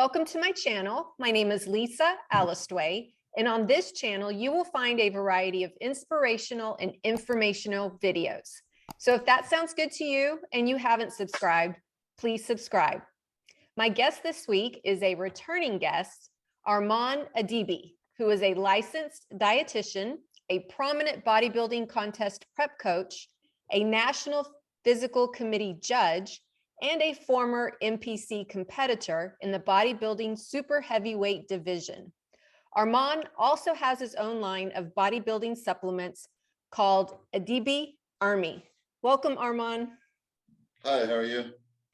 Welcome to my channel. My name is Lisa Alastuey, and on this channel, you will find a variety of inspirational and informational videos. So if that sounds good to you and you haven't subscribed, please subscribe. My guest this week is a returning guest, Armon Adibi, who is a licensed dietitian, a prominent bodybuilding contest prep coach, a national physical committee judge, and a former NPC competitor in the bodybuilding super heavyweight division. Armon also has his own line of bodybuilding supplements called Adibi Army. Welcome, Armon. Hi, how are you?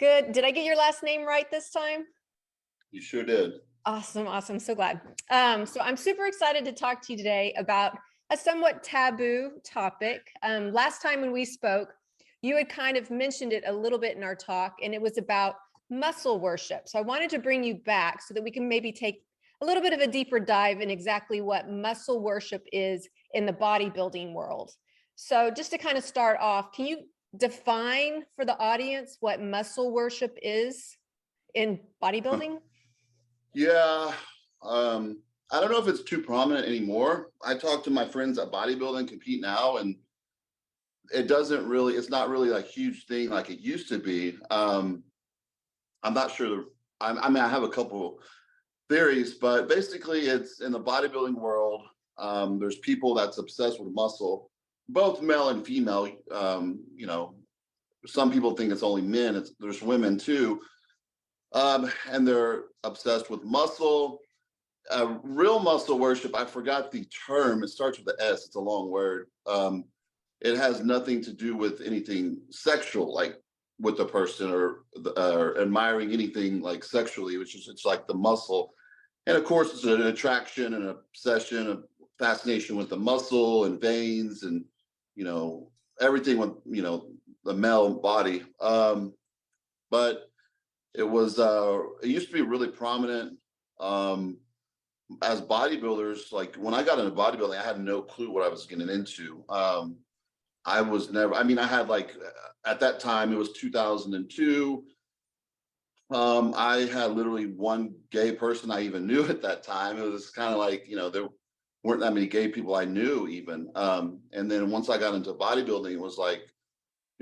Good. Did I get your last name right this time? You sure did. Awesome, awesome. So glad. So I'm super excited to talk to you today about a somewhat taboo topic. Last time when we spoke, you had kind of mentioned it a little bit in our talk, and it was about muscle worship. So I wanted to bring you back so that we can maybe take a little bit of a deeper dive in exactly what muscle worship is in the bodybuilding world. So just to kind of start off, can you define for the audience what muscle worship is in bodybuilding? Yeah, I don't know if it's too prominent anymore. I talk to my friends at Bodybuilding, Compete Now, and it's not really like a huge thing like it used to be. I'm not sure. I mean, I have a couple theories, but basically it's in the bodybuilding world. There's people that's obsessed with muscle, both male and female. Some people think it's only men. There's women too. And they're obsessed with muscle. Real muscle worship, I forgot the term. It starts with the S. It's a long word. It has nothing to do with anything sexual, like with the person or admiring anything like sexually, it's like the muscle. And of course, it's an attraction and an obsession, a fascination with the muscle and veins and, everything with, the male body. But it used to be really prominent as bodybuilders. Like when I got into bodybuilding, I had no clue what I was getting into. I had at that time, it was 2002. I had literally one gay person I even knew at that time. It was kind of like, there weren't that many gay people I knew even. And then once I got into bodybuilding, it was like,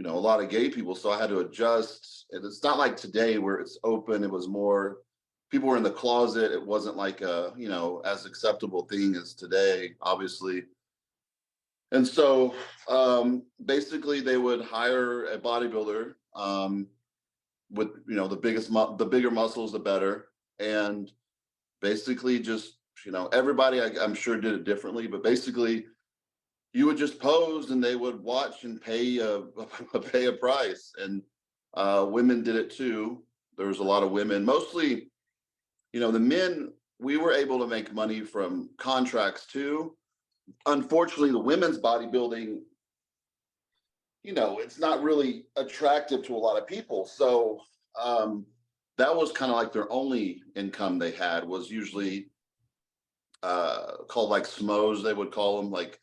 a lot of gay people. So I had to adjust. And it's not like today where it's open. It was more, people were in the closet. It wasn't like a, as acceptable thing as today, obviously. And so basically they would hire a bodybuilder with, the bigger muscles, the better. And basically just, everybody, I'm sure did it differently, but basically you would just pose and they would watch and pay a price. And women did it too. There was a lot of women, mostly, the men, we were able to make money from contracts too. Unfortunately, the women's bodybuilding, it's not really attractive to a lot of people. So that was kind of like their only income they had, was usually called like SMOs, they would call them, like,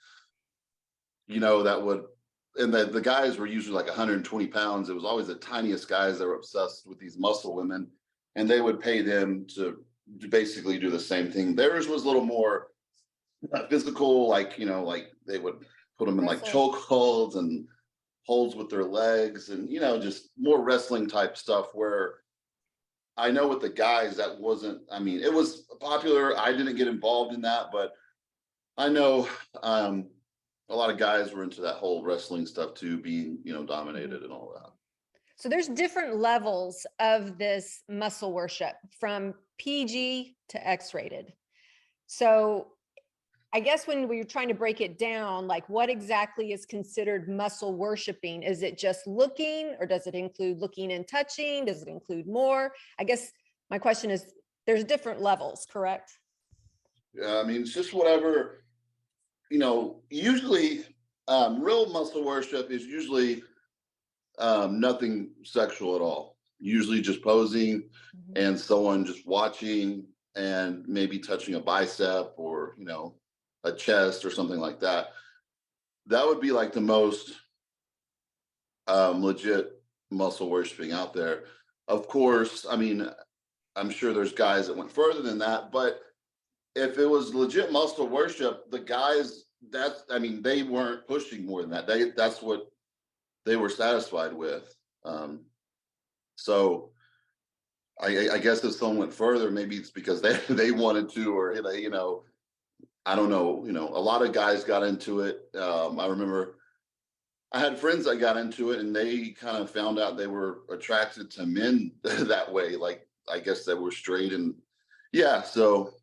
and the guys were usually like 120 pounds. It was always the tiniest guys that were obsessed with these muscle women, and they would pay them to basically do the same thing. Theirs was a little more physical, like they would put them in like choke holds and holds with their legs, and just more wrestling type stuff. Where I know with the guys that wasn't, it was popular. I didn't get involved in that, but I know a lot of guys were into that whole wrestling stuff too, being dominated and all that. So there's different levels of this muscle worship, from PG to X-rated. So I guess when we're trying to break it down, like what exactly is considered muscle worshiping? Is it just looking, or does it include looking and touching? Does it include more? I guess my question is, there's different levels, correct? Yeah, it's just whatever, usually real muscle worship is usually nothing sexual at all. Usually just posing and someone just watching and maybe touching a bicep or, a chest or something like that. That would be like the most legit muscle worshiping out there. Of course, I'm sure there's guys that went further than that, but if it was legit muscle worship, the guys I mean, they weren't pushing more than that. That's what they were satisfied with. So I guess if someone went further, maybe it's because they wanted to, or they, I don't know. A lot of guys got into it. I remember I had friends that got into it, and they kind of found out they were attracted to men that way. Like, I guess they were straight, and yeah. So,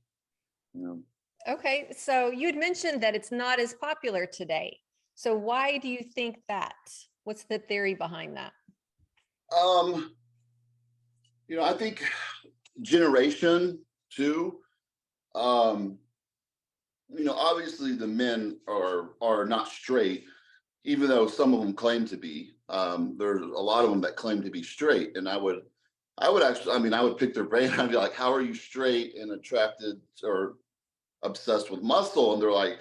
you know. Okay, so you had mentioned that it's not as popular today. So why do you think that? What's the theory behind that? Um, I think generation too. Um, obviously the men are not straight, even though some of them claim to be. There's a lot of them that claim to be straight, and I would actually, I mean, I would pick their brain. I'd be like, "How are you straight and attracted or obsessed with muscle?" And they're like,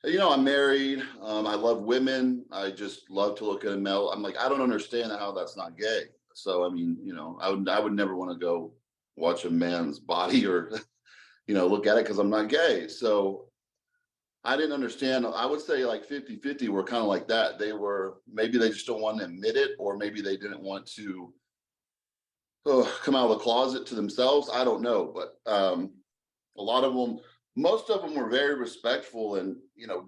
I'm married. I love women. I just love to look at a male. I'm like, I don't understand how that's not gay. So I mean, I would never want to go watch a man's body or look at it because I'm not gay. So I didn't understand. I would say like 50-50 were kind of like that. Maybe they just don't want to admit it, or maybe they didn't want to come out of the closet to themselves. I don't know, but a lot of them, most of them were very respectful and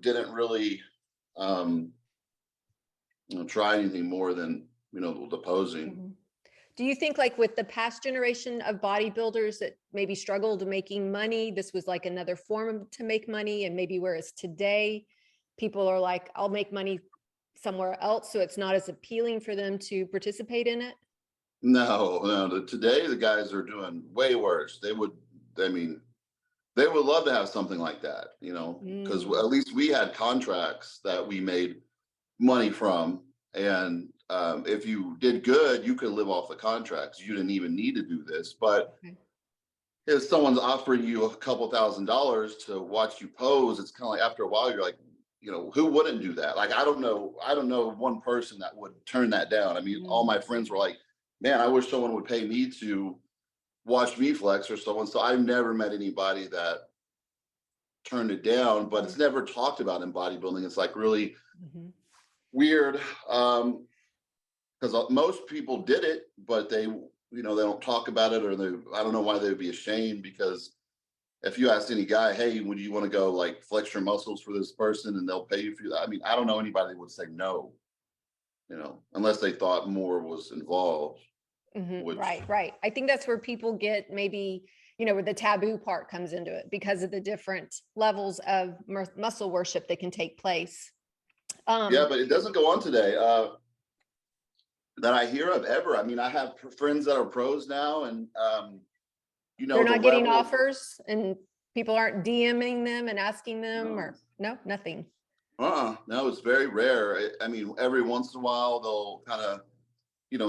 didn't really try anything more than the posing. Mhm. Do you think like with the past generation of bodybuilders that maybe struggled making money, this was like another form to make money, and maybe whereas today people are like, I'll make money somewhere else, so it's not as appealing for them to participate in it? No, today the guys are doing way worse. I mean, they would love to have something like that, because Mm, at least we had contracts that we made money from. And if you did good, you could live off the contracts. You didn't even need to do this. But okay. if someone's offering you a couple $1,000s to watch you pose, it's kind of like after a while, you're like, who wouldn't do that? Like, I don't know one person that would turn that down. I mean, all Mm, my friends were like, man, I wish someone would pay me to watch me flex or someone. So I've never met anybody that turned it down, but it's never talked about in bodybuilding. It's like really mhm. weird. Because most people did it, but they don't talk about it, or I don't know why they would be ashamed. Because if you ask any guy, hey, would you want to go like flex your muscles for this person and they'll pay you for that? I mean, I don't know anybody that would say no, unless they thought more was involved, which, Right. I think that's where people get maybe, where the taboo part comes into it because of the different levels of muscle worship that can take place. yeah, Um, but it doesn't go on today that I hear of ever. I mean, I have friends that are pros now, and they're the not getting level of offers and people aren't DMing them and asking them, no. or no, nothing. No, it's very rare. I mean, every once in a while they'll kind of,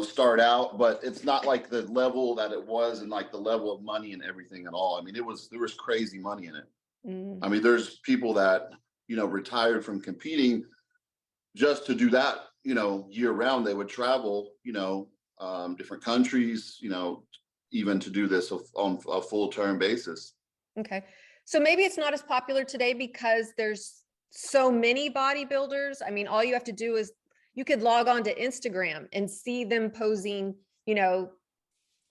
start out, but it's not like the level that it was, and like the level of money and everything at all. I mean, there was crazy money in it. Mm, I mean, there's people that, retired from competing just to do that, year round. They would travel, different countries, even to do this on a full term basis. okay. So maybe it's not as popular today because there's so many bodybuilders. I mean, all you have to do is you could log on to Instagram and see them posing,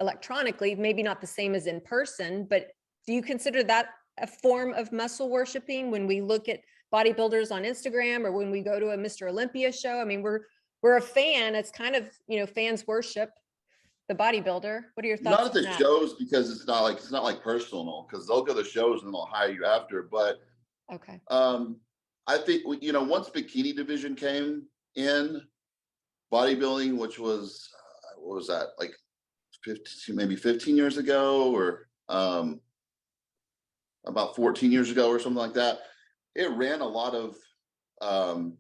electronically, maybe not the same as in person, but do you consider that a form of muscle worshiping when we look at bodybuilders on Instagram, or when we go to a Mr. Olympia show? I mean, we're a fan. It's kind of, fans worship the bodybuilder. What are your Not thoughts at on the that? shows, because it's not like personal, because they'll go to the shows and they'll hire you after. But Okay. um, I think once bikini division came in bodybuilding, which was what was that, like 15, maybe 15 years ago, or about 14 years ago or something like that. It ran a lot of um,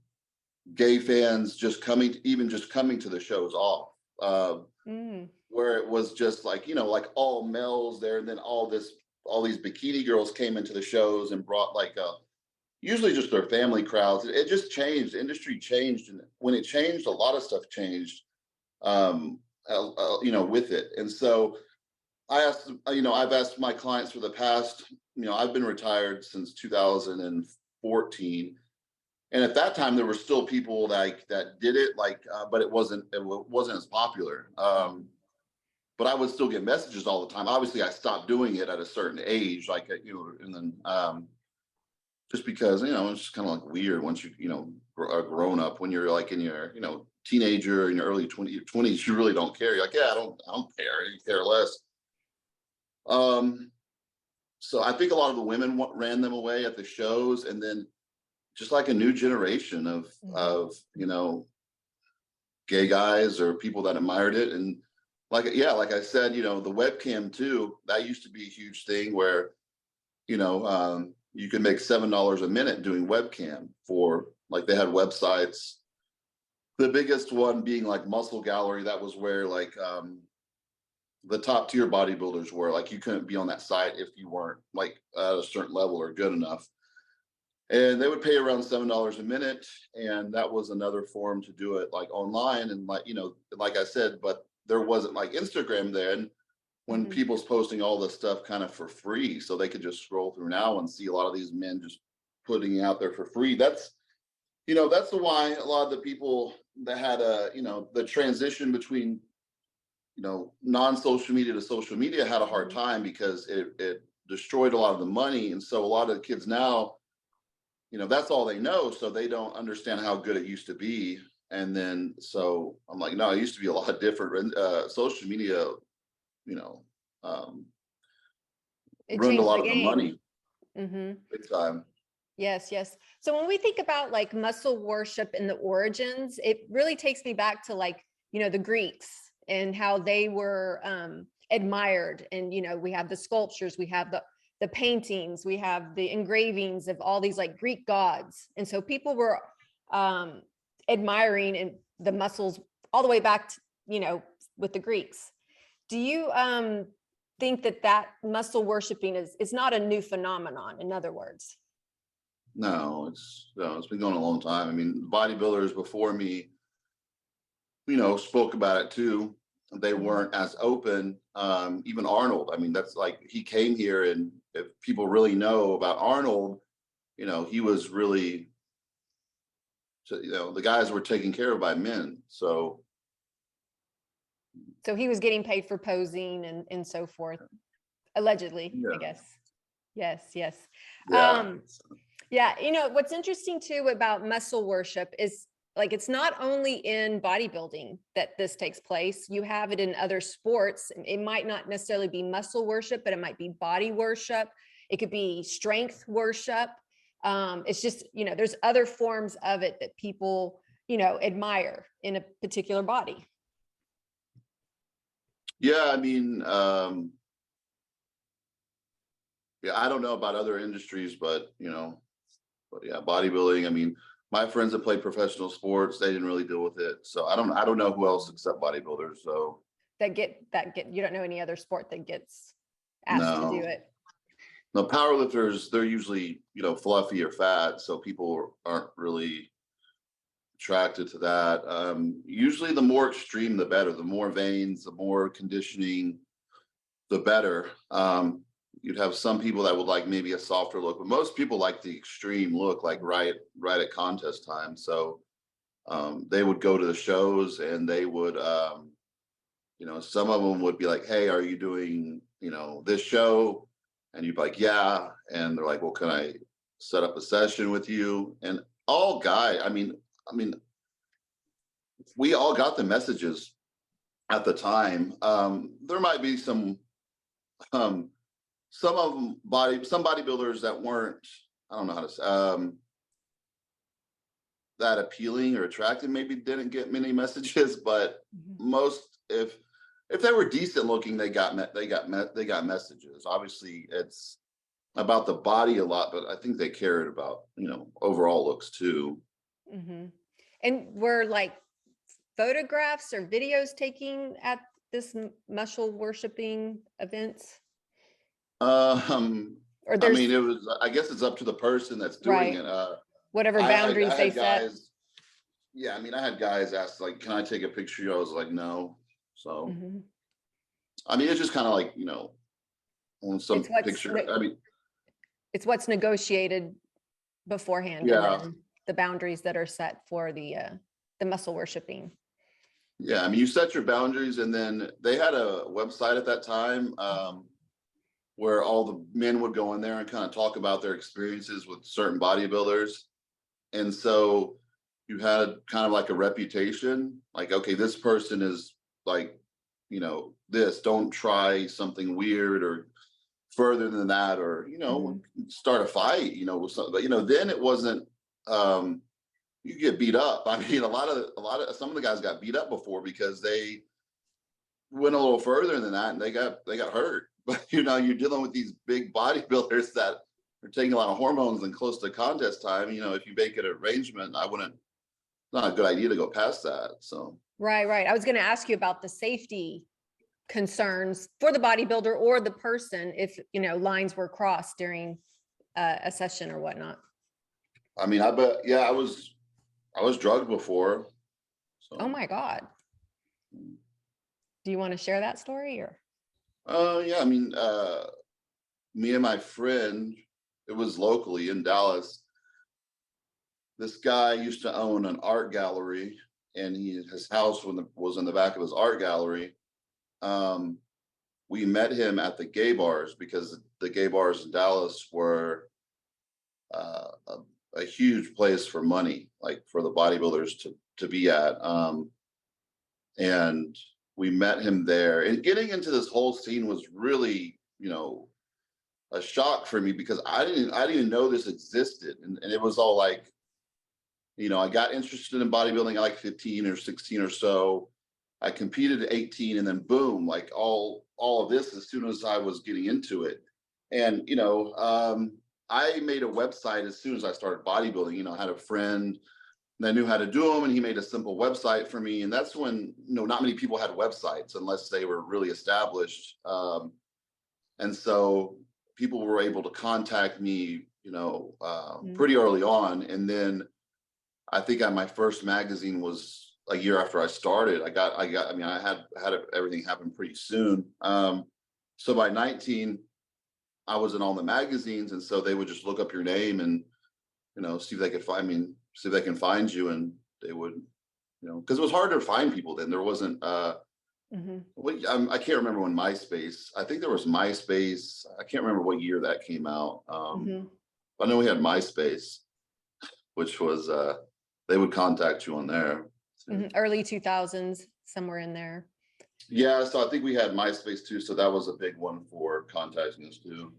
gay fans just coming to the shows off. Mm, Where it was just like like all males there, and then all these bikini girls came into the shows and brought like usually just their family crowds. It just changed. The industry changed, and when it changed, a lot of stuff changed. With it, and so I asked, I've asked my clients for the past, I've been retired since 2014. And at that time, there were still people that did it, but it wasn't as popular. But I would still get messages all the time. Obviously, I stopped doing it at a certain age, and then just because it's just kind of like weird once are grown up. When you're like in your teenager in your early 20s, you really don't care. You're like, yeah, I don't care. I care less. So I think a lot of the women ran them away at the shows, and then just like a new generation of gay guys or people that admired it. And like I said, the webcam too, that used to be a huge thing where you could make $7 a minute doing webcam for, like, they had websites. The biggest one being like Muscle Gallery. That was where the top tier bodybuilders were. Like, you couldn't be on that site if you weren't like at a certain level or good enough. And they would pay around $7 a minute, and that was another form to do it like online. And like I said, but there wasn't like Instagram then, when people's posting all this stuff kind of for free, so they could just scroll through now and see a lot of these men just putting it out there for free. That's why a lot of the people that had the transition between non-social media to social media had a hard time, because it destroyed a lot of the money. And so a lot of the kids now, that's all they know, so they don't understand how good it used to be. And then so I'm like, no, it used to be a lot different. Social media, It ruined a changed lot the of the game. money. Big time. Yes, yes. So when we think about like muscle worship and the origins, it really takes me back to like, the Greeks and how they were admired. And, we have the sculptures, we have the paintings, we have the engravings of all these like Greek gods. And so people were admiring and the muscles all the way back to, with the Greeks. Do you think that muscle worshiping is not a new phenomenon, in other words? No, it's been going a long time. I mean, bodybuilders before me, spoke about it too. They weren't as open. Even Arnold, I mean, that's like, he came here, and if people really know about Arnold, he was really, the guys were taken care of by men. So he was getting paid for posing and so forth, allegedly, yeah. I guess. Yes, yes. Yeah. Yeah, what's interesting too about muscle worship is, like, it's not only in bodybuilding that this takes place. You have it in other sports. It might not necessarily be muscle worship, but it might be body worship. It could be strength worship. It's just, there's other forms of it that people, admire in a particular body. Yeah, I mean, I don't know about other industries, but yeah, bodybuilding. I mean, my friends that play professional sports, they didn't really deal with it. So I don't know who else except bodybuilders. So that get you don't know any other sport that gets asked to do it. No, powerlifters, they're usually, fluffy or fat, so people aren't really attracted to that. Usually the more extreme, the better. The more veins, the more conditioning, the better. You'd have some people that would like maybe a softer look, but most people like the extreme look, like right at contest time. So they would go to the shows, and they would, some of them would be like, hey, are you doing, this show? And you'd be like, yeah. And they're like, well, can I set up a session with you? And all guy, I mean, we all got the messages at the time. There might be some of them some bodybuilders that weren't, I don't know how to say, that appealing or attractive, maybe didn't get many messages, but most, if they were decent looking, they got messages. Obviously, it's about the body a lot, but I think they cared about overall looks too. And were like photographs or videos taking at this muscle worshiping events? I mean, it was, I guess it's up to the person that's doing it. Whatever boundaries they guys, set. Yeah, I mean, I had guys ask, like, can I take a picture? I was like, no. So I mean, it's just kind of like, on some It's what's picture. I mean, it's what's negotiated beforehand, and yeah, then the boundaries that are set for the muscle worshiping. yeah. I mean, you set your boundaries, and then they had a website at that time where all the men would go in there and kind of talk about their experiences with certain bodybuilders. And so you had kind of like a reputation, like, okay, this person is like, this, don't try something weird or further than that, or, start a fight, with something. But, then it wasn't, you get beat up. I mean, some of the guys got beat up before because they went a little further than that and they got hurt. But, you're dealing with these big bodybuilders that are taking a lot of hormones and close to contest time. If you make an arrangement, not a good idea to go past that. So Right. I was going to ask you about the safety concerns for the bodybuilder or the person if, lines were crossed during a session or whatnot. I mean, I bet, yeah, I was drugged before. So. Oh my God. Do you want to share that story or? Yeah, I mean, me and my friend, it was locally in Dallas. This guy used to own an art gallery, and his house was in the back of his art gallery. We met him at the gay bars because the gay bars in Dallas were a huge place for money, like for the bodybuilders to be at. And we met him there. And getting into this whole scene was really, a shock for me because I didn't even know this existed. And it was all like, I got interested in bodybuilding at like 15 or 16 or so. I competed at 18, and then boom, like all of this as soon as I was getting into it. And, I made a website as soon as I started bodybuilding. I had a friend that knew how to do them, and he made a simple website for me. And that's when, not many people had websites unless they were really established. And so people were able to contact me, pretty early on. And then I think my first magazine was a year after I started. I had everything happen pretty soon. So by 19, I was in all the magazines, and so they would just look up your name and, see if they could see if they can find you, and they would, because it was hard to find people then. There wasn't, I can't remember when MySpace. I think there was MySpace. I can't remember what year that came out. I know we had MySpace, which was they would contact you on there. Early 2000s, somewhere in there. Yeah, so I think we had MySpace too. So that was a big one for contacting us too.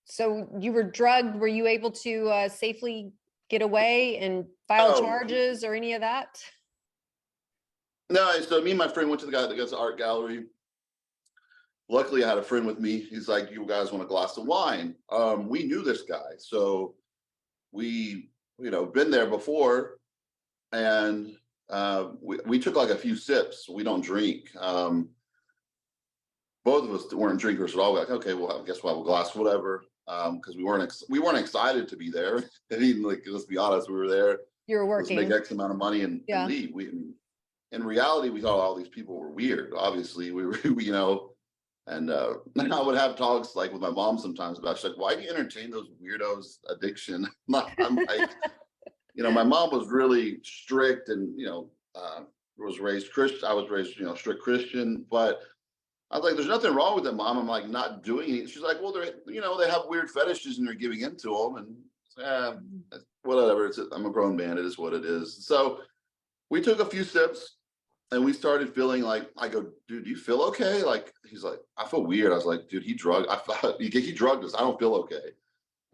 So you were drugged. Were you able to safely get away and file charges or any of that? No, so me and my friend went to the guy that goes to art gallery. Luckily, I had a friend with me. He's like, "You guys want a glass of wine?" We knew this guy, so we, been there before, and we took like a few sips. We don't drink. Both of us weren't drinkers at all. We're like, okay, well, I guess we'll have a glass, whatever. Because we weren't excited to be there. I mean, like, let's be honest, we were there. You were working. Let's make X amount of money and leave. In reality, we thought all these people were weird. Obviously, we were, and I would have talks like with my mom sometimes about, she's like, why do you entertain those weirdos' addiction? I'm like, my mom was really strict, and was raised Christian. I was raised, strict Christian, but I was like, there's nothing wrong with it, Mom. I'm like, not doing it. She's like, well, they have weird fetishes and they're giving into them, and whatever. I'm a grown man. It is what it is. So we took a few sips, and we started feeling like, I go, dude, do you feel okay? Like, he's like, I feel weird. I was like, dude, he drugged us. I don't feel okay.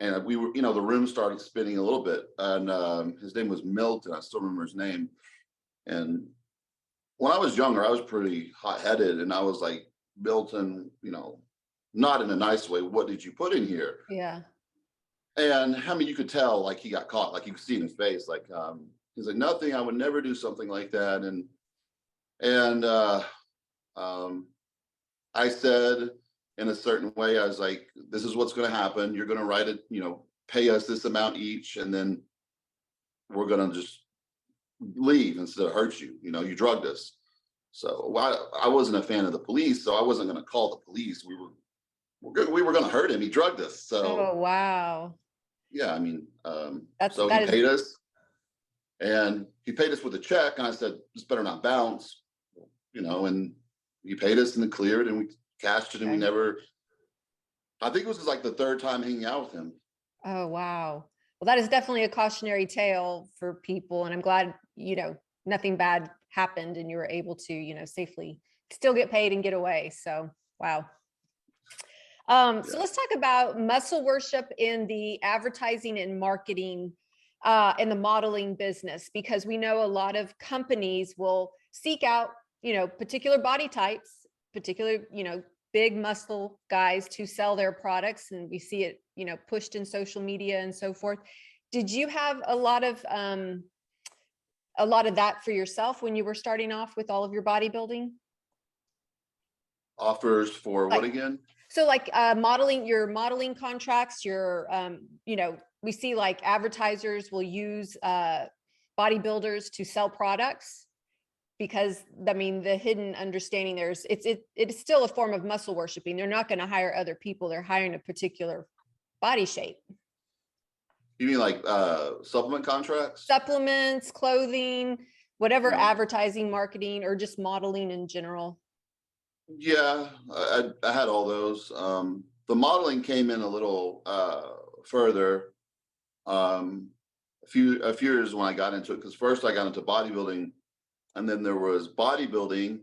And we were, the room started spinning a little bit, and his name was Milton. I still remember his name. And when I was younger, I was pretty hot-headed, and I was like, Milton, not in a nice way, what did you put in here? Yeah. And I mean, you could tell, like, he got caught, like you could see in his face, like, he's like, nothing, I would never do something like that. And I said in a certain way, I was like, this is what's going to happen. You're going to write it, pay us this amount each, and then we're going to just leave instead of hurt you. You drugged us. So I wasn't a fan of the police, so I wasn't going to call the police. We were going to hurt him. He drugged us. So Oh, wow. yeah, I mean, so he That is, paid us, and he paid us with a check. And I said, this better not bounce, and he paid us and it cleared, and we cashed it, and we okay. never, I think it was like the third time hanging out with him. Oh, wow. Well, that is definitely a cautionary tale for people. And I'm glad, nothing bad happened and you were able to, safely still get paid and get away. So, wow. So let's talk about muscle worship in the advertising and marketing in the modeling business, because we know a lot of companies will seek out, particular body types, particular, big muscle guys to sell their products. And we see it, pushed in social media and so forth. Did you have a lot of that for yourself when you were starting off with all of your bodybuilding? Offers for what again? So like modeling, your modeling contracts, your, we see like advertisers will use bodybuilders to sell products, because I mean, the hidden understanding it's still a form of muscle worshiping. They're not going to hire other people. They're hiring a particular body shape. You mean like supplement contracts? Supplements, clothing, whatever, No. advertising, marketing, or just modeling in general. Yeah, I had all those. The modeling came in a little further. A few years when I got into it, because first I got into bodybuilding, and then there was bodybuilding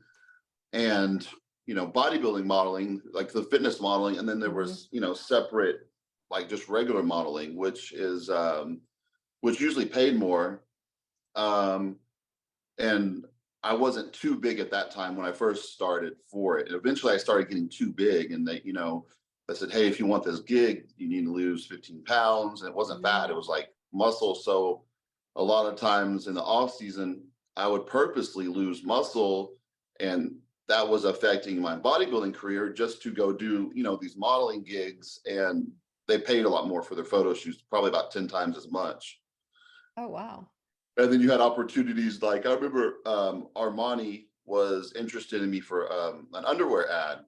and bodybuilding modeling, like the fitness modeling, and then there was separate, like just regular modeling, which usually paid more. And I wasn't too big at that time when I first started for it. And eventually I started getting too big, and they said, hey, if you want this gig, you need to lose 15 pounds. And it wasn't fat, it was like muscle. So a lot of times in the off season, I would purposely lose muscle, and that was affecting my bodybuilding career, just to go do, these modeling gigs. And they paid a lot more for their photo shoots, probably about 10 times as much. Oh, wow. And then you had opportunities, like I remember Armani was interested in me for an underwear ad.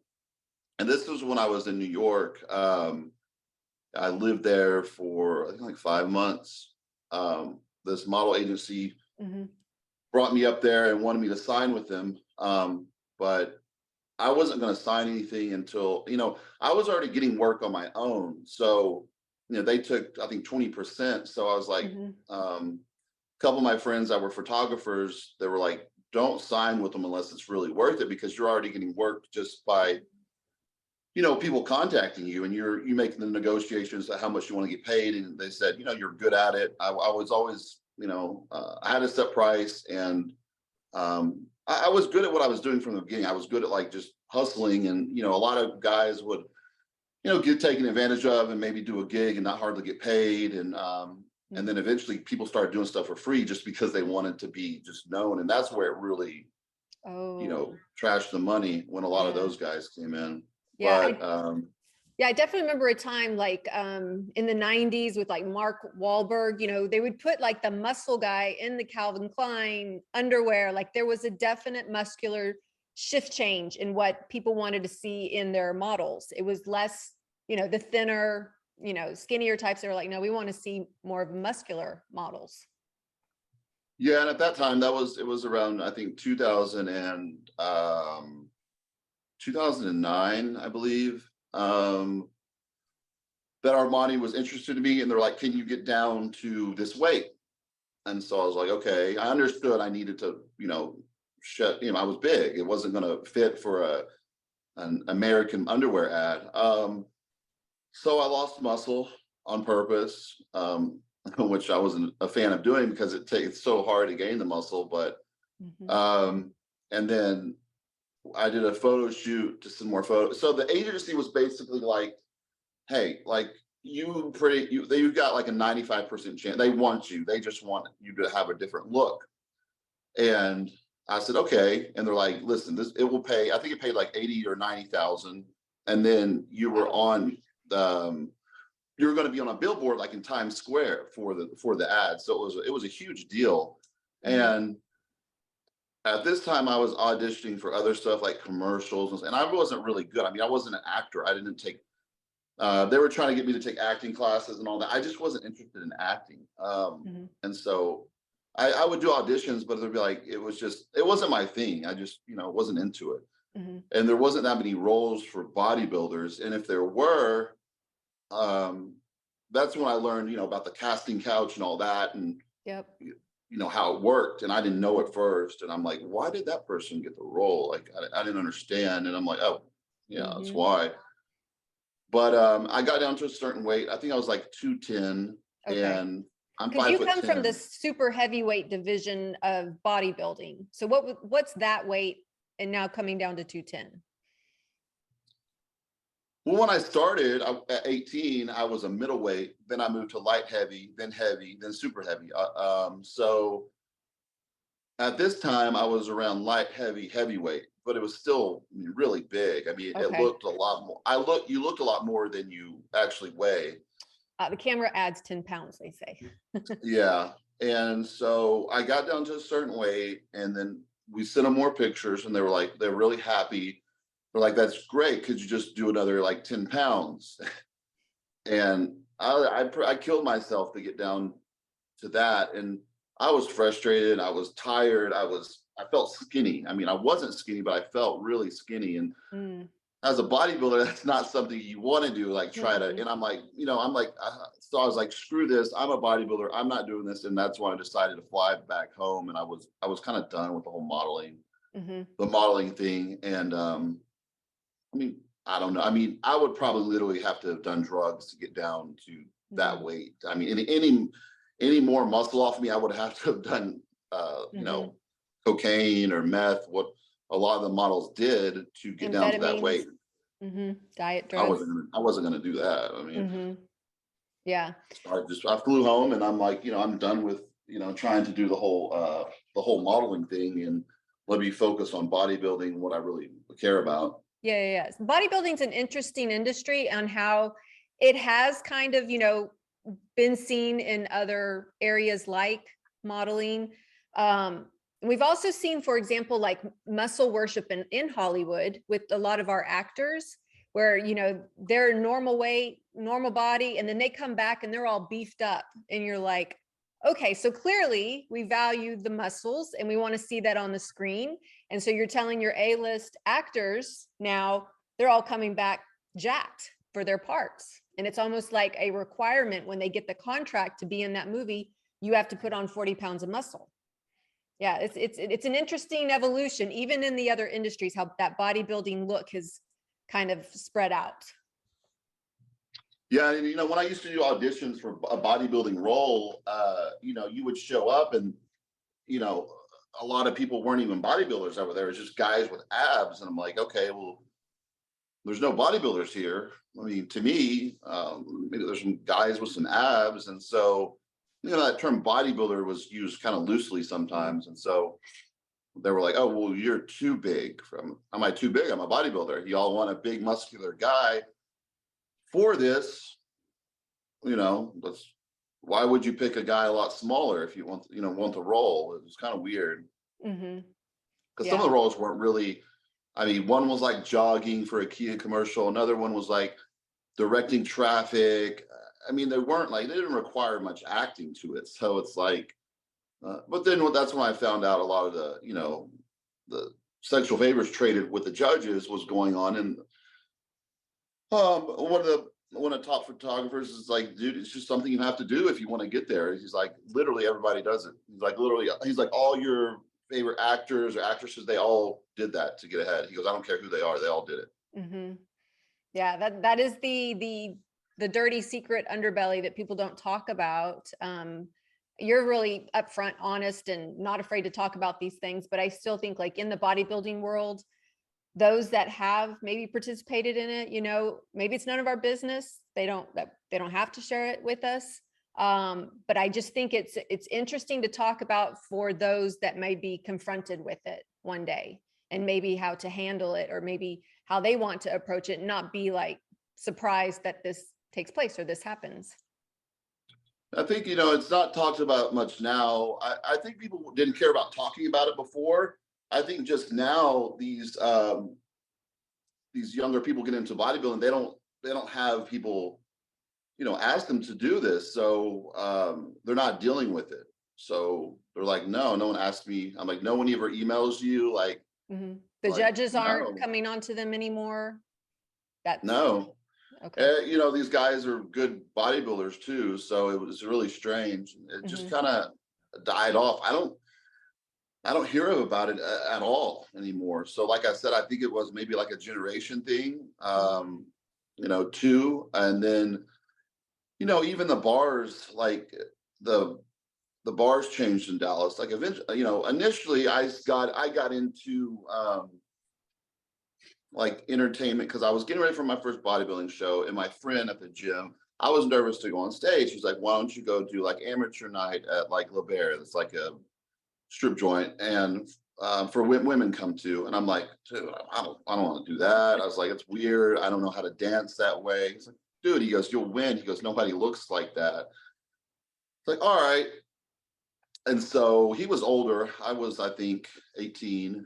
And this was when I was in New York. I lived there for, I think, like 5 months. This model agency brought me up there and wanted me to sign with them. But I wasn't going to sign anything until, I was already getting work on my own. So, they took, I think, 20%. So I was like, couple of my friends that were photographers, they were like, don't sign with them unless it's really worth it, because you're already getting work just by, people contacting you, and you're making the negotiations of how much you want to get paid. And they said, you're good at it. I was always, I had a set price, and I was good at what I was doing from the beginning. I was good at like just hustling, and, a lot of guys would, get taken advantage of and maybe do a gig and not hardly get paid. And then eventually people started doing stuff for free just because they wanted to be just known. And that's where it really, trashed the money, when a lot of those guys came in. Yeah. But I definitely remember a time like in the 90s with like Mark Wahlberg, they would put like the muscle guy in the Calvin Klein underwear. Like there was a definite muscular shift change in what people wanted to see in their models. It was less, the thinner, skinnier types. They were like, no, we want to see more of muscular models. Yeah, and at that time, it was around, I think, 2009, I believe, that Armani was interested in me, and they're like, can you get down to this weight? And so I was like, okay. I understood I needed to, I was big. It wasn't going to fit for an American underwear ad. So I lost muscle on purpose, which I wasn't a fan of doing, because it's so hard to gain the muscle. But and then I did a photo shoot to some more photos. So the agency was basically like, hey, like you've got like a 95% chance. They want you. They just want you to have a different look. And I said, okay. And they're like, listen, it will pay. I think it paid like 80 or 90,000. And then you were on you're going to be on a billboard like in Times Square for the ad. So it was a huge deal. And At this time, I was auditioning for other stuff like commercials, and I wasn't really good. I mean, I wasn't an actor. I didn't take. They were trying to get me to take acting classes and all that. I just wasn't interested in acting, Mhm. and so I would do auditions, but it'd be like it wasn't my thing. I just wasn't into it, Mhm. and there wasn't that many roles for bodybuilders, and if there were, um, that's when I learned about the casting couch and all that, and Yep. how it worked, and I didn't know at first, and I'm like, why did that person get the role? Like I didn't understand, and I'm like, oh yeah, that's Mhm. why. But I got down to a certain weight. I think I was like 210, Okay. and I'm Because five you foot come from the 10. super heavyweight division of bodybuilding. So what's that weight and now coming down to 210? Well, when I started at 18, I was a middleweight. Then I moved to light heavy, then super heavy. So at this time, I was around light heavyweight, but it was still really big. I mean, it Okay. looked a lot more. You looked a lot more than you actually weigh. The camera adds 10 pounds, they say. Yeah. And so I got down to a certain weight, and then we sent them more pictures, and they're really happy. They're like, that's great. Could you just do another like 10 pounds? And I killed myself to get down to that. And I was frustrated. I was tired. I felt skinny. I mean, I wasn't skinny, but I felt really skinny. And Mm. as a bodybuilder, that's not something you want to do. Like try to, Mm-mm. and so I was like, screw this. I'm a bodybuilder. I'm not doing this. And that's when I decided to fly back home. And I was kind of done with the whole Mhm. the modeling thing. And I mean, I don't know. I mean, I would probably literally have to have done drugs to get down to that Mhm. weight. I mean, any more muscle off me, I would have to have done, Mhm. cocaine or meth. What a lot of the models did to get down to that Amphetamines. weight. Mhm. Diet I drugs. wasn't. I wasn't going to do that. I mean, Mhm. Yeah. so I flew home, and I'm like, I'm done with trying to do the whole modeling thing, and let me focus on bodybuilding, what I really care about. Yeah, yeah, yeah. Bodybuilding's an interesting industry on how it has kind of, been seen in other areas like modeling. Um, we've also seen, for example, like muscle worship in Hollywood with a lot of our actors, where they're normal weight, normal body, and then they come back and they're all beefed up, and you're like, okay, so clearly we value the muscles and we want to see that on the screen. And so you're telling your A-list actors now they're all coming back jacked for their parts. And it's almost like a requirement when they get the contract to be in that movie, you have to put on 40 pounds of muscle. Yeah, it's an interesting evolution, even in the other industries, how that bodybuilding look has kind of spread out. Yeah, and when I used to do auditions for a bodybuilding role, you would show up, and you know, a lot of people weren't even bodybuilders over there. It's just guys with abs, and I'm like, okay, well, there's no bodybuilders here. I mean, to me, maybe there's some guys with some abs, and so that term bodybuilder was used kind of loosely sometimes, and so they were like, oh, well, you're too big. Am I too big? I'm a bodybuilder. Y'all want a big muscular guy for this? That's why would you pick a guy a lot smaller if you want the role? It was kind of weird Mm-hmm. because some of Yeah. the roles weren't really. I mean, one was like jogging for a Kia commercial. Another one was like directing traffic. I mean, they didn't require much acting to it. So it's like, but then that's when I found out a lot of the sexual favors traded with the judges was going on. And one of the top photographers is like, dude, it's just something you have to do if you want to get there. He's like, literally everybody does it. He's like, all your favorite actors or actresses, they all did that to get ahead. He goes, I don't care who they are, they all did it. Mm-hmm. Yeah, that is the dirty secret underbelly that people don't talk about. You're really upfront, honest, and not afraid to talk about these things. But I still think, like in the bodybuilding world, those that have maybe participated in it, maybe it's none of our business. They don't have to share it with us. But I just think it's interesting to talk about for those that may be confronted with it one day, and maybe how to handle it, or maybe how they want to approach it, and not be like surprised that this takes place or this happens. I think, it's not talked about much now. I think people didn't care about talking about it before, I think just now these younger people get into bodybuilding, they don't have people, ask them to do this. So they're not dealing with it. So they're like, no one asked me. I'm like, no one ever emails you. Like, The judges aren't no, coming onto them anymore. That's no. okay. These guys are good bodybuilders too. So it was really strange. It just kind of died off. I don't hear about it at all anymore. So like I said, I think it was maybe like a generation thing, too. And then, even the bars, like the bars changed in Dallas. Like eventually, initially I got into like entertainment because I was getting ready for my first bodybuilding show, and my friend at the gym, I was nervous to go on stage. She's like, why don't you go do like amateur night at like La Bear? It's like a strip joint, and for women come to. And I'm like, dude, I don't want to do that. I was like, it's weird. I don't know how to dance that way. He's like, dude, he goes, you'll win. He goes, nobody looks like that. It's like, all right. And so he was older. I was, I think, 18.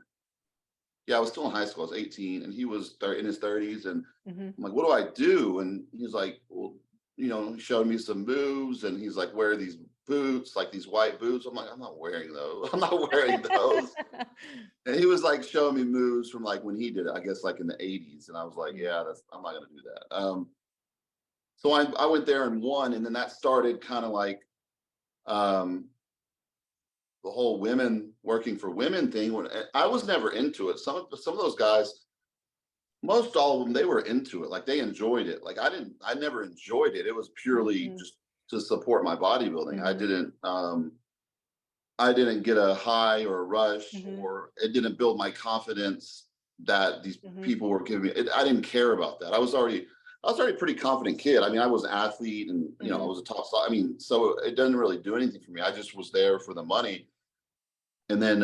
Yeah, I was still in high school. I was 18, and he was in his 30s. And I'm like, what do I do? And he's like, well, he showed me some moves, and he's like, wear these boots, like these white boots. I'm like, I'm not wearing those. I'm not wearing those. And he was like showing me moves from like when he did it, I guess like in the 80s. And I was like, yeah, I'm not gonna do that. So I went there and won, and then that started kind of like the whole women working for women thing. When I was never into it. Some of those guys, most all of them, they were into it. Like they enjoyed it. Like I never enjoyed it. It was purely just to support my bodybuilding. I didn't get a high or a rush, or it didn't build my confidence that these people were giving me. I didn't care about that. I was already a pretty confident kid. I mean, I was an athlete, and I was a top star. I mean, so it doesn't really do anything for me. I just was there for the money. And then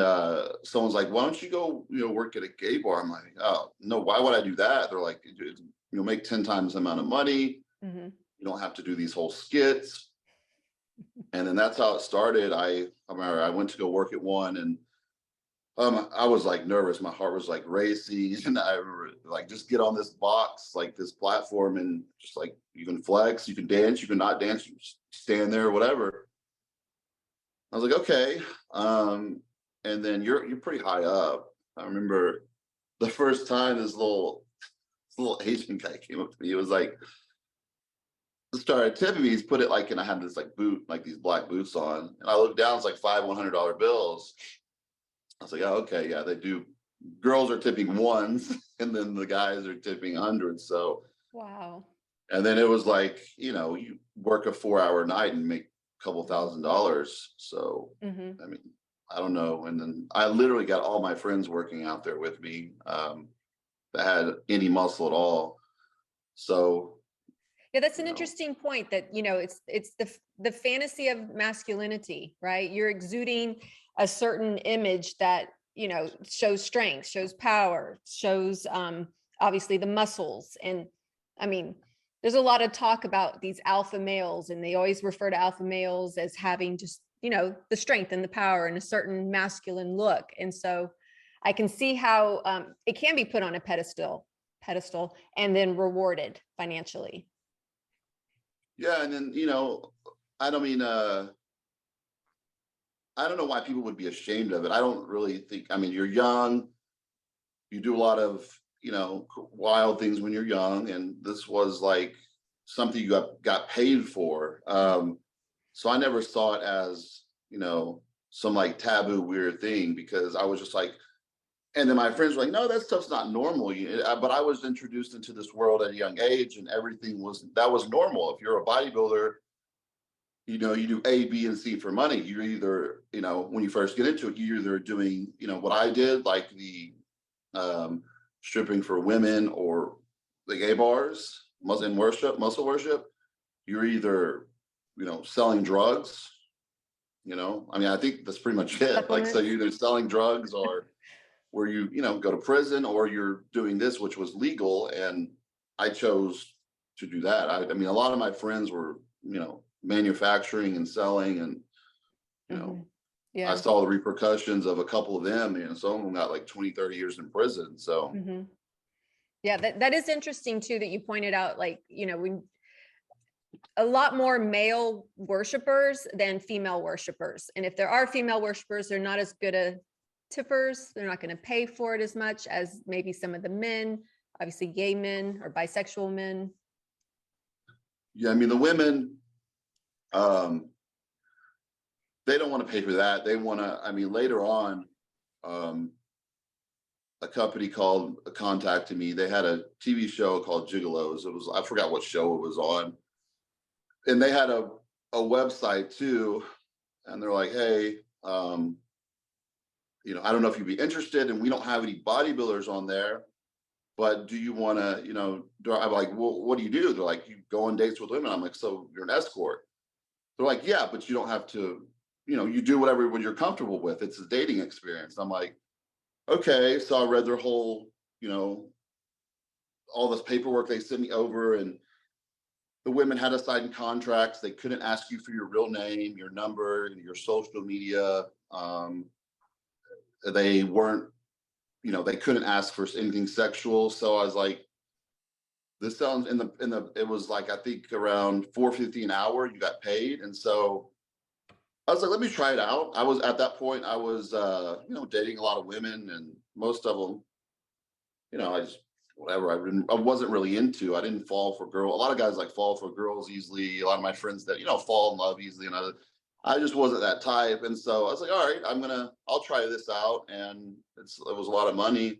someone's like, why don't you go, work at a gay bar? I'm like, oh, no, why would I do that? They're like, you'll make 10 times the amount of money. You don't have to do these whole skits. And then that's how it started. I remember I went to go work at one, and I was like nervous. My heart was like racing. And I remember like, just get on this box, like this platform, and just like, you can flex, you can dance, you can not dance, you just stand there, whatever. I was like, okay. And then you're pretty high up. I remember the first time this little Asian guy came up to me. It was like, started tipping me. He's put it like, and I had this like boot, like these black boots on, and I looked down. It's like $500 bills. I was like, oh, okay, yeah, they do. Girls are tipping ones, and then the guys are tipping hundreds. So wow. And then it was like, you work a 4-hour night and make a couple $1,000. So I mean, I don't know. And then I literally got all my friends working out there with me that had any muscle at all. So yeah, that's an interesting point that, it's the fantasy of masculinity, right? You're exuding a certain image that, shows strength, shows power, shows obviously the muscles. And I mean, there's a lot of talk about these alpha males, and they always refer to alpha males as having just, the strength and the power and a certain masculine look. And so I can see how it can be put on a pedestal and then rewarded financially. Yeah. And then, I don't mean, I don't know why people would be ashamed of it. I don't really think, I mean, you're young, you do a lot of, wild things when you're young. And this was like something you got paid for. So I never saw it as, some like taboo, weird thing, because I was just like, and then my friends were like, no, that stuff's not normal. But I was introduced into this world at a young age, and everything that was normal. If you're a bodybuilder, you do A, B, and C for money. You're either, when you first get into it, you're either doing, what I did, like the stripping for women, or the gay bars, muscle worship. You're either, selling drugs, I mean, I think that's pretty much it. Like, so you're either selling drugs, or where you go to prison, or you're doing this, which was legal. And I chose to do that. I mean, a lot of my friends were, manufacturing and selling, and, I Yeah. saw the repercussions of a couple of them, some of them got like 20, 30 years in prison. So Yeah, that is interesting too, that you pointed out, like, we a lot more male worshipers than female worshipers. And if there are female worshipers, they're not as good at tippers. They're not going to pay for it as much as maybe some of the men, obviously gay men or bisexual men. yeah, I mean, the women, they don't want to pay for that. They want to, I mean, later on, a company called contacted me. They had a TV show called Gigolos. It was, I forgot what show it was on. And they had a website too. And they're like, hey, I don't know if you'd be interested, and we don't have any bodybuilders on there, but do you want to, I'm like, well, what do you do? They're like, you go on dates with women. I'm like, so you're an escort? They're like, yeah, but you don't have to, you do whatever when you're comfortable with. It's a dating experience. I'm like, okay. So I read their whole, all this paperwork they sent me over, and the women had to sign contracts. They couldn't ask you for your real name, your number, your social media. They weren't, they couldn't ask for anything sexual. So I was like, this sounds it was like, I think around $4.50 an hour you got paid. And so I was like, let me try it out. I was, at that point, I was, dating a lot of women, and most of them, I just, whatever, I wasn't really into. I didn't fall for girls. A lot of guys like fall for girls easily. A lot of my friends that, fall in love easily. And I just wasn't that type. And so I was like, all right, I'll try this out. And it was a lot of money.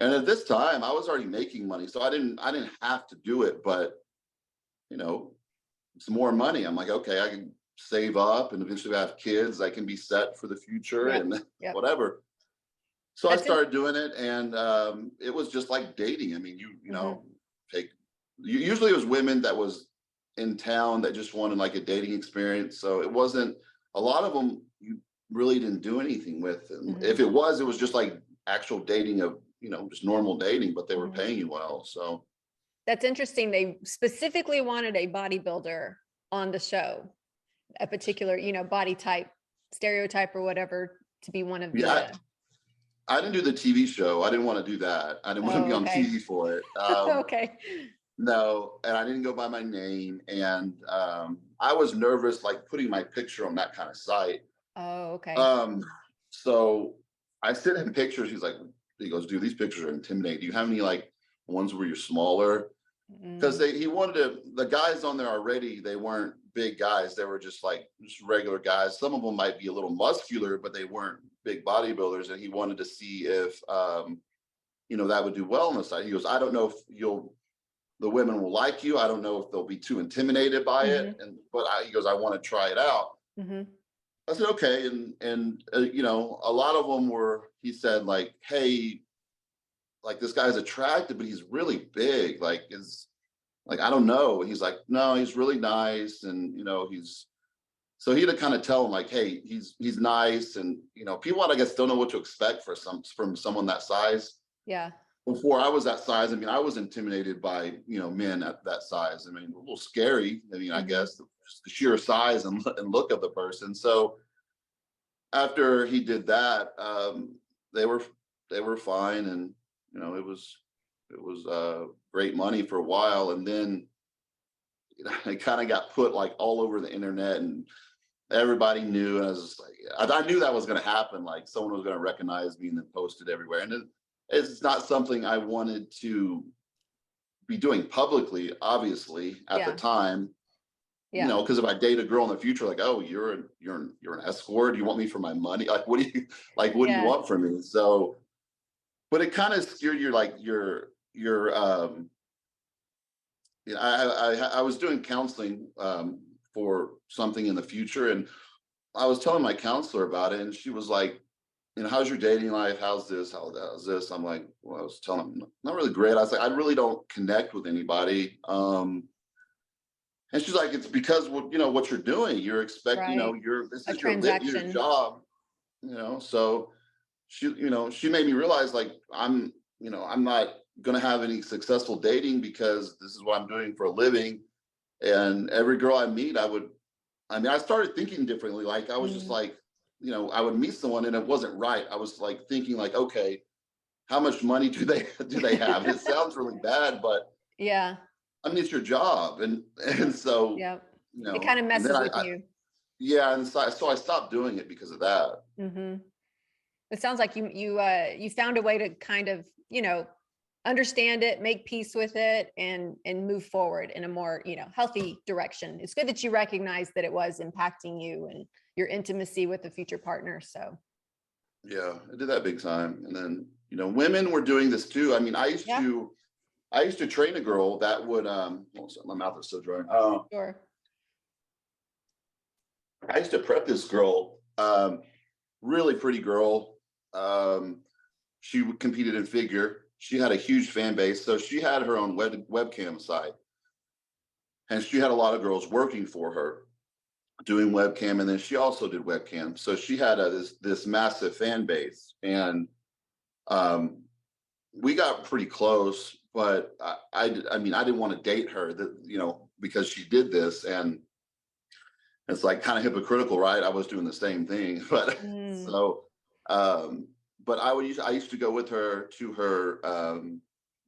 And at this time I was already making money. So I didn't have to do it, but it's more money. I'm like, okay, I can save up, and eventually I have kids. I can be set for the future. Yep. And Yep. whatever. So That's I started doing it, and it was just like dating. I mean, usually it was women that was in town that just wanted like a dating experience. So it wasn't, a lot of them you really didn't do anything with. And if it was just like actual dating of, just normal dating, but they were paying you well. So that's interesting. They specifically wanted a bodybuilder on the show, a particular, body type, stereotype or whatever, to be one of the. I didn't do the TV show. I didn't want to do that. I didn't want to be on TV for it. Okay. No, and I didn't go by my name. And I was nervous, like putting my picture on that kind of site. Oh, okay. So I sent him pictures. He goes, dude, these pictures are intimidating. Do you have any like ones where you're smaller? Because he wanted the guys on there already, they weren't big guys. They were just regular guys. Some of them might be a little muscular, but they weren't big bodybuilders. And he wanted to see if, that would do well on the side. He goes, I don't know if the women will like you. I don't know if they'll be too intimidated by it. But he goes, I want to try it out. I said, okay. And a lot of them were, he said like, hey, like this guy's attractive, but he's really big. Like, I don't know. He's like, no, he's really nice. And, so he had to kind of tell him like, hey, he's nice. And, people, I guess, don't know what to expect from someone that size. Yeah. Before I was that size, I mean, I was intimidated by, men at that size. I mean, a little scary. I mean, I guess just the sheer size and look of the person. So after he did that, they were fine. And, it was great money for a while. And then, it kind of got put like all over the internet, and everybody knew. And I was just like, I knew that was going to happen. Like someone was going to recognize me and then post it everywhere. And it's not something I wanted to be doing publicly, obviously, at the time. Yeah. Because if I date a girl in the future, like, oh, you're an escort. You want me for my money? Like, what do you want from me? So, but it kind of scared I was doing counseling for something in the future, and I was telling my counselor about it, and she was like, how's your dating life? How's this? How's this? I'm like, well, I was telling him, not really great. I was like, I really don't connect with anybody. And she's like, it's because what you're doing. You're expecting, this is your job, So she made me realize like I'm not going to have any successful dating because this is what I'm doing for a living. And every girl I meet, I started thinking differently. Like I was just like, I would meet someone and it wasn't right. I was like thinking like, okay, how much money do they have? It sounds really bad, but Yeah. I mean, it's your job. And so, Yeah. It kind of and then messes with you. yeah, and so I stopped doing it because of that. Hmm. It sounds like you found a way to kind of, understand it, make peace with it, and move forward in a more, healthy direction. It's good that you recognize that it was impacting you and your intimacy with the future partner. So Yeah, I did that big time. And then, women were doing this too. I mean, yeah, I used to train a girl that would oh, sorry, my mouth is so dry. sure. I used to prep this girl, really pretty girl. Um, she competed in figure. She had a huge fan base, so she had her own webcam site, and she had a lot of girls working for her doing webcam, and then she also did webcam. So she had this massive fan base, and um, we got pretty close. But I mean, I didn't want to date her, because she did this, and it's like kind of hypocritical, right? I was doing the same thing, but Mm, so, but I used to go with her to her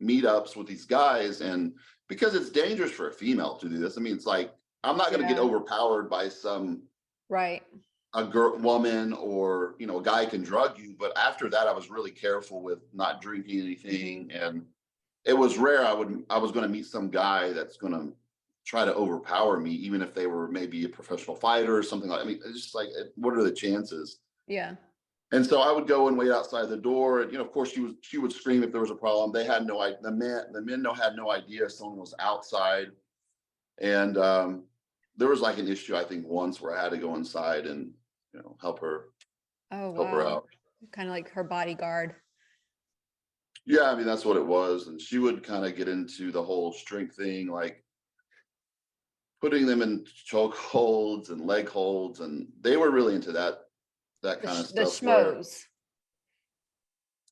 meetups with these guys, and because it's dangerous for a female to do this. I mean, it's like I'm not going to get yeah, overpowered by right. a girl, woman, or a guy can drug you. But after that, I was really careful with not drinking Hmm. anything, and it was rare I was going to meet some guy that's going to try to overpower me, even if they were maybe a professional fighter or something like. I mean, it's just like, what are the chances? Yeah. And so I would go and wait outside the door, and of course, she would scream if there was a problem. They had no idea. The men had no idea someone was outside, and there was like an issue I think once where I had to go inside and help her Oh, help her wow. out. Kind of like her bodyguard. Yeah, I mean that's what it was, and she would kind of get into the whole strength thing, like putting them in choke holds and leg holds, and they were really into that kind of The stuff. Where schmoes.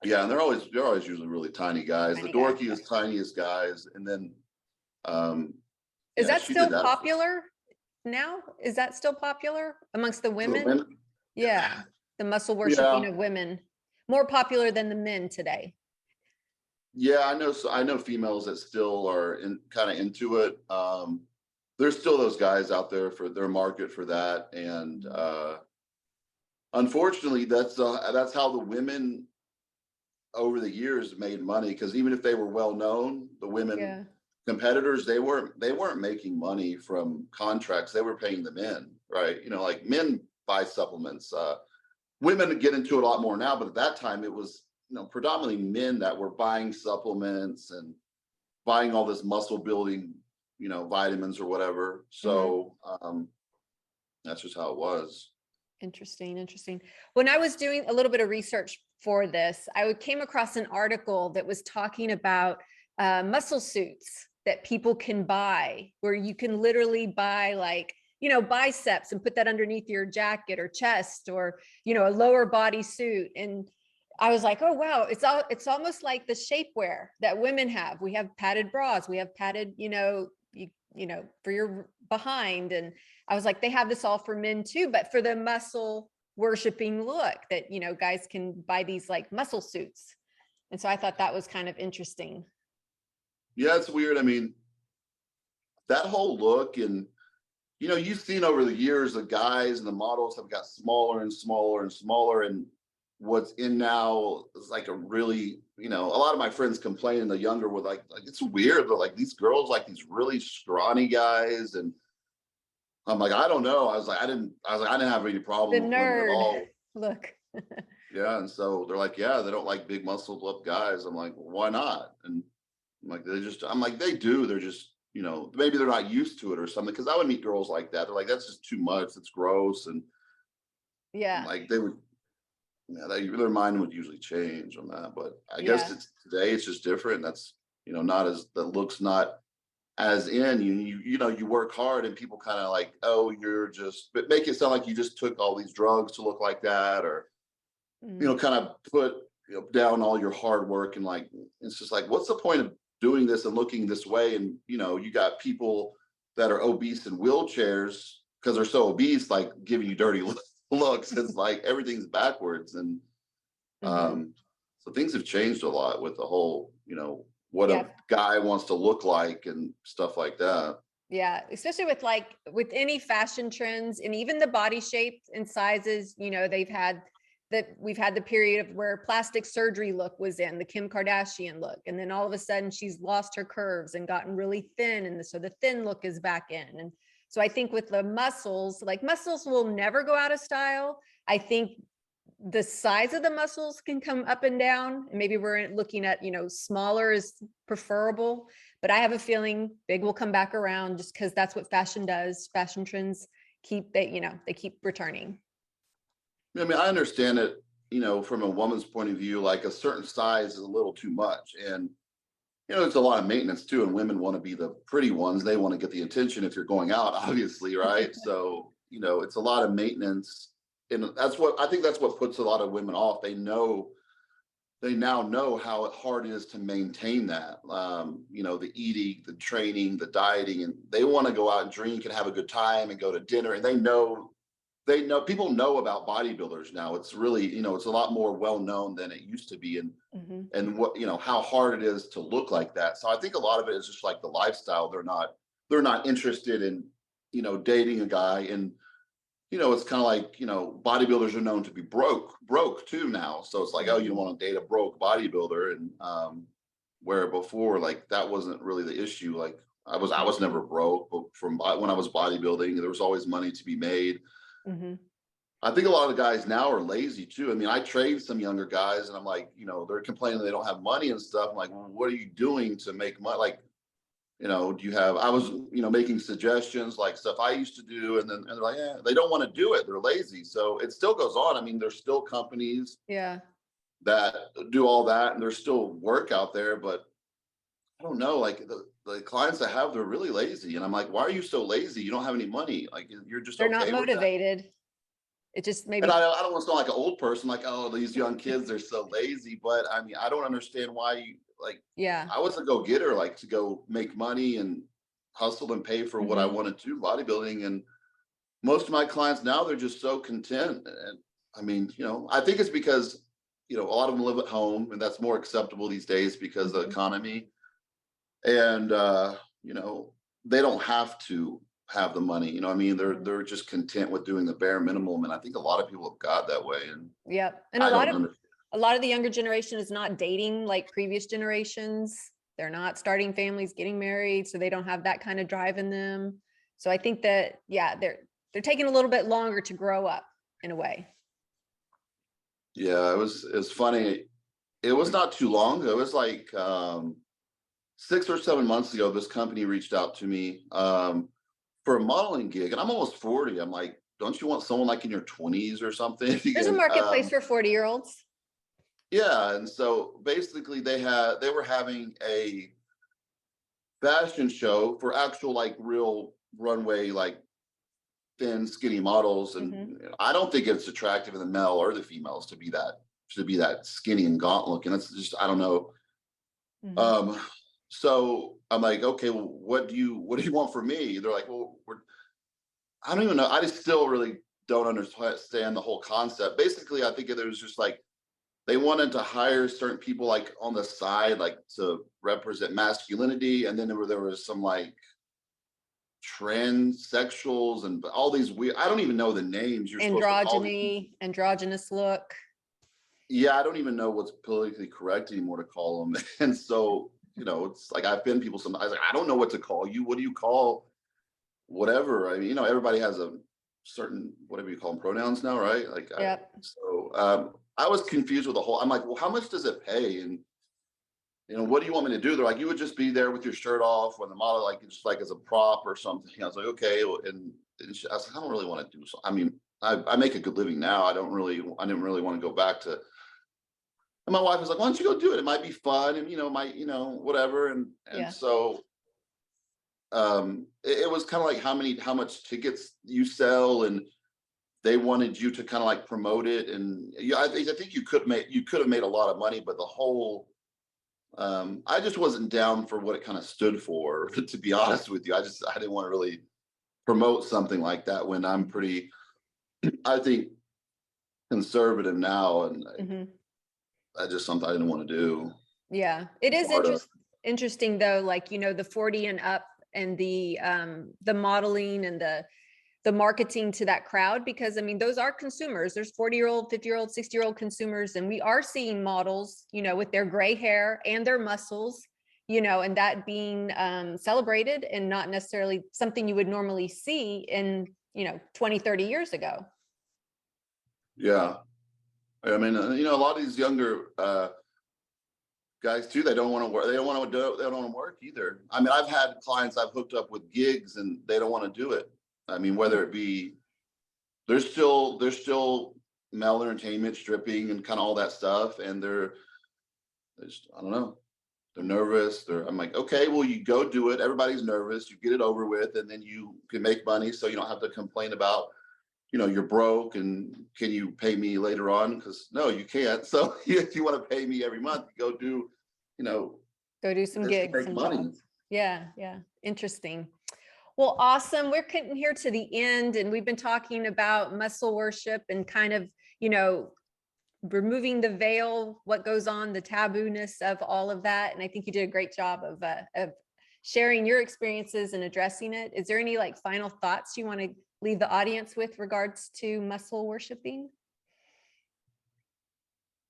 yeah, and they're always usually really tiny guys. The Tiny guys. dorkiest, tiniest guys, and then um, Is yeah, that she did still that popular now? Is that still popular amongst the for the women? women. Yeah. The muscle Yeah, worshiping of women. More popular than the men today. yeah, I know. So I know females that still are kind of into it. There's still those guys out there for their market for that, and Mhm. unfortunately, that's how the women over the years made money, because even if they were well known, the women Yeah. competitors, they weren't making money from contracts. They were paying the men, right? Like men buy supplements. Women get into it a lot more now, but at that time it was predominantly men that were buying supplements and buying all this muscle building vitamins or whatever. Mhm. So that's just how it was. Interesting, interesting. When I was doing a little bit of research for this, came across an article that was talking about muscle suits that people can buy, where you can literally buy like, biceps and put that underneath your jacket or chest, or, a lower body suit. And I was like, oh wow, it's almost like the shapewear that women have. We have padded bras, we have padded, for your behind. And I was like, they have this all for men too, but for the muscle worshiping look that, guys can buy these like muscle suits. And so I thought that was kind of interesting. Yeah, it's weird. I mean, that whole look, and you've seen over the years the guys and the models have got smaller and smaller and smaller, and what's in now is like a really, a lot of my friends complain, the younger were like it's weird, but like these girls like these really scrawny guys, and I'm like, I don't know. I didn't have any The problem with women at nerd all. look. Yeah, and so they're like, yeah, they don't like big muscled up guys. I'm like, well, why not? And I'm like, they do. They're just, maybe they're not used to it or something. Because I would meet girls like that. They're like, that's just too much. It's gross, and Yeah. like they would, yeah, their mind would usually change on that. But I guess Yeah. it's today. It's just different. That's not as the looks not as in you work hard, and people kind of like, oh, you're just, but make it sound like you just took all these drugs to look like that, or Mm. kind of put down all your hard work, and like it's just like, what's the point of doing this and looking this way? And you got people that are obese in wheelchairs because they're so obese, like giving you dirty looks. looks. It's like everything's backwards. And so things have changed a lot with the whole, what Yeah. a guy wants to look like and stuff like that. Yeah, especially with with any fashion trends and even the body shape and sizes, we've had the period of where plastic surgery look was in, the Kim Kardashian look, and then all of a sudden she's lost her curves and gotten really thin, and so the thin look is back in. And so I think with the muscles, like muscles will never go out of style. I think the size of the muscles can come up and down, and maybe we're looking at, smaller is preferable, but I have a feeling big will come back around just because that's what fashion does. Fashion trends they keep returning. I mean, I understand it, from a woman's point of view, like a certain size is a little too much. And, there's a lot of maintenance too. And women want to be the pretty ones. They want to get the attention if you're going out, obviously, right? So, it's a lot of maintenance. And that's what puts a lot of women off. They now know how hard it is to maintain that, the eating, the training, the dieting, and they want to go out and drink and have a good time and go to dinner. And they know people know about bodybuilders now. It's really, it's a lot more well known than it used to be. And what, how hard it is to look like that. So I think a lot of it is just like the lifestyle. They're not interested in, dating a guy. And, it's kind of like, bodybuilders are known to be broke too now. So it's like, oh, you don't want to date a broke bodybuilder. And where before, like, that wasn't really the issue. Like I was never broke, but from when I was bodybuilding, there was always money to be made. I think a lot of the guys now are lazy too. I mean, I train some younger guys and I'm like, they're complaining they don't have money and stuff. I'm like, well, what are you doing to make money? Like, do you have, I was, making suggestions, like stuff I used to do. And they're like, yeah, they don't want to do it. They're lazy. So it still goes on. I mean, there's still companies that do all that and there's still work out there, but I don't know, like the clients I have, they're really lazy. And I'm like, why are you so lazy? You don't have any money. Like you're just They're okay not with that? motivated. It just maybe. And I don't want to sound like an old person, like, oh, these young kids are so lazy. But I mean, I don't understand why I was a go-getter, like to go make money and hustle and pay for what I wanted to do, bodybuilding. And most of my clients now, they're just so content. And I mean, I think it's because, a lot of them live at home and that's more acceptable these days because of the economy. And, they don't have to have the money, I mean, they're just content with doing the bare minimum. And I think a lot of people have got that way. And And I a don't lot of the younger generation is not dating like previous generations. They're not starting families, getting married, so they don't have that kind of drive in them. So I think that they're taking a little bit longer to grow up in a way. Yeah, it's funny. It was not too long ago. It was like 6 or 7 months ago, this company reached out to me for a modeling gig. And I'm almost 40. I'm like, don't you want someone like in your 20s or something? There's a marketplace for 40-year-olds. Yeah. And so basically they were having a fashion show for actual like real runway, like thin, skinny models. And I don't think it's attractive in the male or the females to be that skinny and gaunt looking. That's just, I don't know. So I'm like, okay, well, what do you want from me? They're like, well, I don't even know. I just still really don't understand the whole concept. Basically, I think it was just like, they wanted to hire certain people like on the side, like to represent masculinity. And then there was some like transsexuals and all these weird, I don't even know the names. You're androgynous look. Yeah, I don't even know what's politically correct anymore to call them. And so, it's like I've been people sometimes, like, I don't know what to call you. What do you call whatever? I mean, everybody has a certain, whatever you call them, pronouns now, right? Like, I was confused with the whole, I'm like, well, how much does it pay? And, what do you want me to do? They're like, you would just be there with your shirt off when the model, like, just like as a prop or something. I was like, okay. And I was like, I don't really want to do so. I mean, I make a good living now. I didn't really want to go back to. And my wife was like, why don't you go do it? It might be fun and, whatever. And so it was kind of like how much tickets you sell, and they wanted you to kind of like promote it. And I think you could have made a lot of money, but the whole, I just wasn't down for what it kind of stood for, to be honest with you. I didn't want to really promote something like that when I think conservative now, and Mhm. I just something I didn't want to do. Yeah, it is Part of- interesting though, like, you know, the 40 and up and the modeling and the marketing to that crowd, because I mean, those are consumers. There's 40-year-old, 50-year-old, 60-year-old consumers, and we are seeing models, you know, with their gray hair and their muscles, you know, and that being celebrated and not necessarily something you would normally see in, you know, 20, 30 years ago. Yeah, I mean, you know, a lot of these younger guys too, they don't want to work. They don't want to do. They don't want to work either. I mean, I've had clients I've hooked up with gigs, and they don't want to do it. I mean, whether it be there's still male entertainment, stripping, and kind of all that stuff, and they're just, I don't know. They're nervous. I'm like, okay, well, you go do it. Everybody's nervous. You get it over with, and then you can make money, so you don't have to complain about, you know, you're broke and can you pay me later on? Because no, you can't. So if you want to pay me every month, go do, you know, Go do some this to gigs make and money. jobs. Yeah, yeah. Interesting. Well, awesome. We're getting here to the end, and we've been talking about muscle worship and kind of, you know, removing the veil, what goes on, the taboo-ness of all of that. And I think you did a great job of sharing your experiences and addressing it. Is there any like final thoughts you want to leave the audience with regards to muscle worshiping?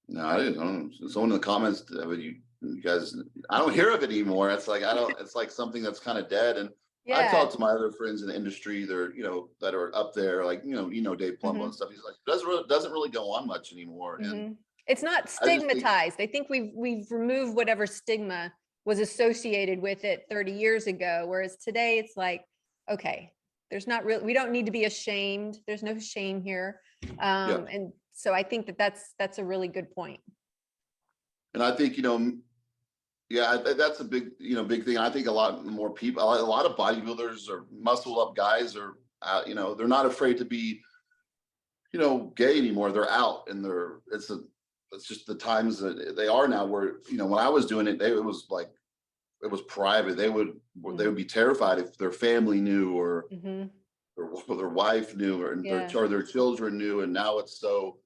No, I didn't know. Someone in the comments, you guys, I don't hear of it anymore. It's like, I don't, it's like something that's kind of dead. And I Yeah. talked to my other friends in the industry, they're, you know, that are up there, like, Dave Plumbo and stuff. He's like, doesn't really go on much anymore. And It's not I just think, stigmatized. I think we've removed whatever stigma was associated with it 30 years ago, whereas today it's like, okay, there's not really, we don't need to be ashamed. There's no shame here. yeah. And so I think that that's a really good point. And I think, yeah, that's a big, big thing. I think a lot more people, a lot of bodybuilders or muscle up guys are, they're not afraid to be, gay anymore. They're out, and it's just the times that they are now. Where when I was doing it, it was like it was private. They would be terrified if their family knew, or their wife knew, or their children knew. And now it's so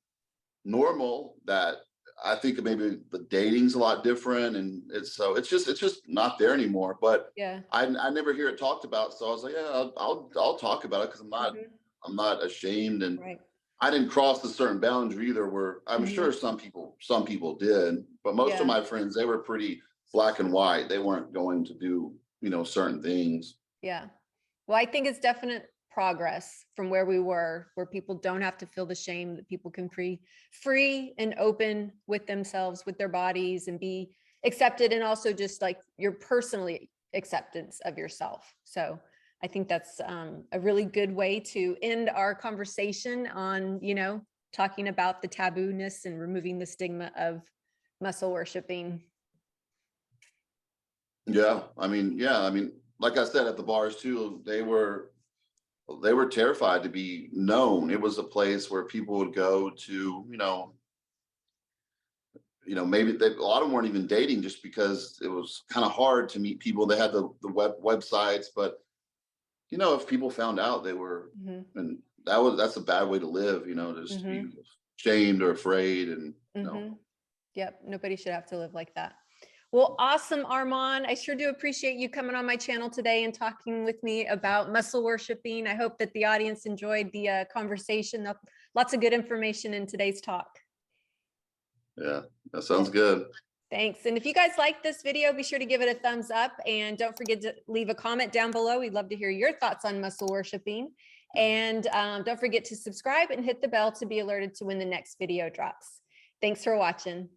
normal that I think maybe the dating's a lot different, and it's just not there anymore. But Yeah. I never hear it talked about, so I was like, yeah, I'll talk about it, because I'm not ashamed. And Right. I didn't cross a certain boundary either, where I'm sure some people did, but most of my friends, they were pretty black and white. They weren't going to do certain things. Yeah. Well, I think it's definite progress from where we were, where people don't have to feel the shame, that people can free and open with themselves, with their bodies, and be accepted, and also just like your personally acceptance of yourself. So I think that's a really good way to end our conversation on, talking about the taboo-ness and removing the stigma of muscle worshiping. Yeah. I mean, like I said, at the bars too, they were terrified to be known. It was a place where people would go to, maybe a lot of them weren't even dating, just because it was kind of hard to meet people. They had the websites, but if people found out, they were, and that's a bad way to live, just to be shamed or afraid. And Yep, nobody should have to live like that. Well, awesome, Armon. I sure do appreciate you coming on my channel today and talking with me about muscle worshiping. I hope that the audience enjoyed the conversation. Lots of good information in today's talk. Yeah, that sounds good. Thanks. And if you guys like this video, be sure to give it a thumbs up, and don't forget to leave a comment down below. We'd love to hear your thoughts on muscle worshiping. And don't forget to subscribe and hit the bell to be alerted to when the next video drops. Thanks for watching.